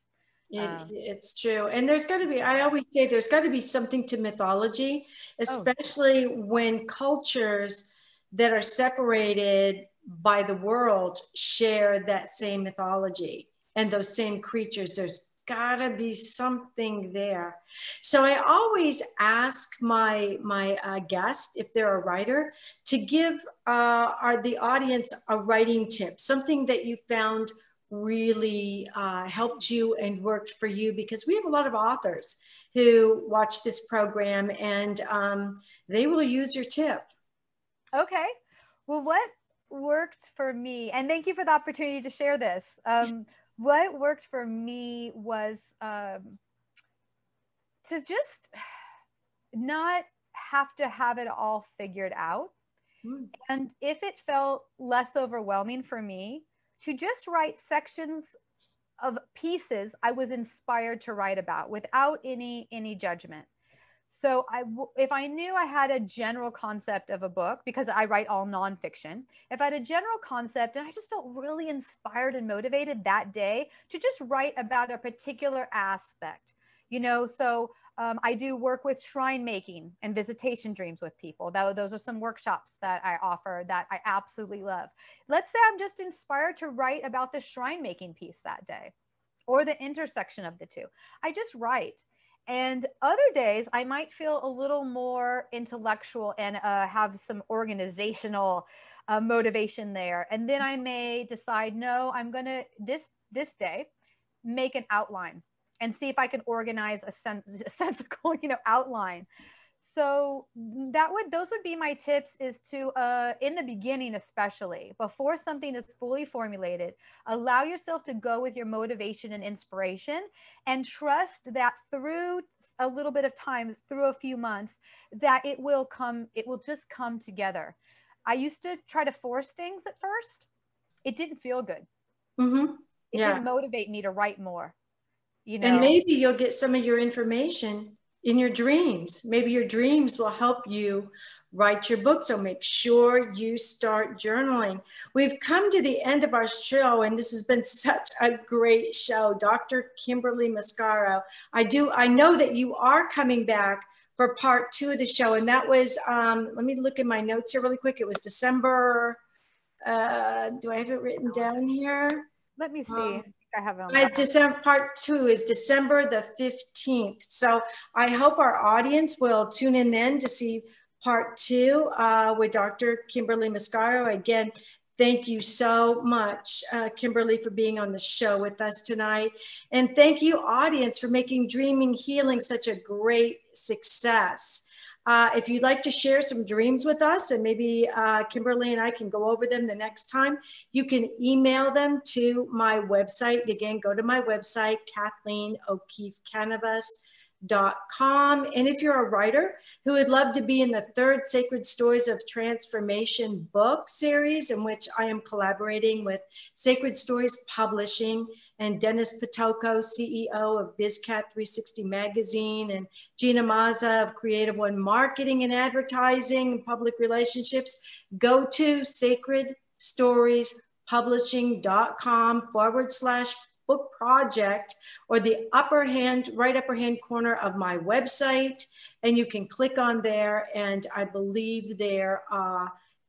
It's true. And there's got to be, I always say there's got to be something to mythology, especially when cultures that are separated by the world share that same mythology and those same creatures. There's got to be something there. So I always ask my guest, if they're a writer, to give the audience a writing tip, something that you found really helped you and worked for you, because we have a lot of authors who watch this program, and they will use your tip. Okay. Well, what worked for me, and thank you for the opportunity to share this. What worked for me was to just not have to have it all figured out. And if it felt less overwhelming for me, to just write sections of pieces I was inspired to write about without any judgment. So if I knew I had a general concept of a book, because I write all nonfiction, if I had a general concept and I just felt really inspired and motivated that day to just write about a particular aspect, so I do work with shrine making and visitation dreams with people. Those are some workshops that I offer that I absolutely love. Let's say I'm just inspired to write about the shrine making piece that day, or the intersection of the two. I just write. And other days I might feel a little more intellectual and have some organizational motivation there. And then I may decide, no, I'm going to this day make an outline and see if I can organize a sensible, outline. So those would be my tips, is to, in the beginning, especially before something is fully formulated, allow yourself to go with your motivation and inspiration, and trust that through a little bit of time, through a few months, that it will just come together. I used to try to force things at first. It didn't feel good. It didn't motivate me to write more, And maybe you'll get some of your information in your dreams. Maybe your dreams will help you write your book. So make sure you start journaling. We've come to the end of our show, and this has been such a great show. Dr. Kimberly Mascaro, I know that you are coming back for part 2 of the show. And that was, let me look at my notes here really quick. It was December, do I have it written down here? Let me see. I have it on December part 2 is December the 15th. So I hope our audience will tune in then to see part 2 with Dr. Kimberly Mascaro. Again, thank you so much, Kimberly, for being on the show with us tonight. And thank you, audience, for making Dreaming Healing such a great success. If you'd like to share some dreams with us, and maybe Kimberly and I can go over them the next time, you can email them to my website. Again, go to my website, KathleenO'KeefeKanavos.com. And if you're a writer who would love to be in the 3rd Sacred Stories of Transformation book series, in which I am collaborating with Sacred Stories Publishing and Dennis Potoko, CEO of BizCat 360 Magazine, and Gina Mazza of Creative One Marketing and Advertising and Public Relationships, go to sacredstoriespublishing.com/book project, or the right upper hand corner of my website, and you can click on there, and I believe there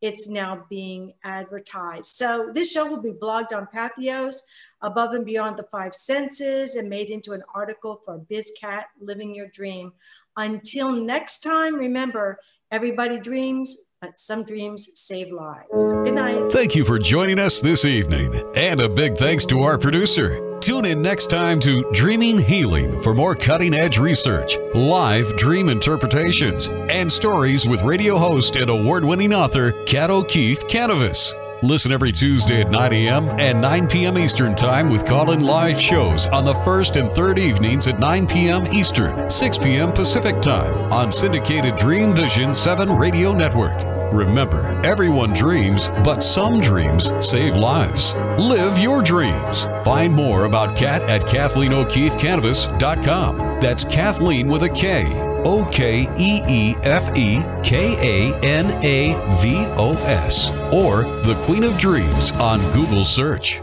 it's now being advertised. So this show will be blogged on Pathos, Above and Beyond the 5 Senses, and made into an article for BizCat, Living Your Dream. Until next time, remember, everybody dreams, but some dreams save lives. Good night. Thank you for joining us this evening. And a big thanks to our producer, Tune in next time to Dreaming Healing for more cutting-edge research, live dream interpretations, and stories with radio host and award-winning author Kat O'Keefe Kanavos. Listen every Tuesday at 9 a.m. and 9 p.m. Eastern Time with call-in live shows on the first and third evenings at 9 p.m. Eastern, 6 p.m. Pacific Time on syndicated Dream Vision 7 Radio Network. Remember, everyone dreams, but some dreams save lives. Live your dreams. Find more about Kat at KathleenO'KeefeKanavos.com. That's Kathleen with a K. OKEEFEKANAVOS, or The Queen of Dreams on Google search.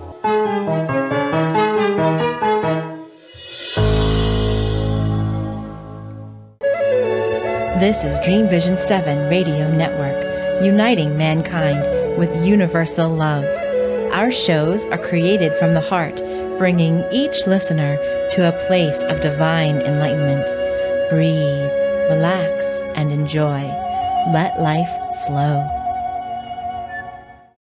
This is Dream Vision 7 Radio Network, uniting mankind with universal love. Our shows are created from the heart, bringing each listener to a place of divine enlightenment. Breathe, relax, and enjoy. Let life flow.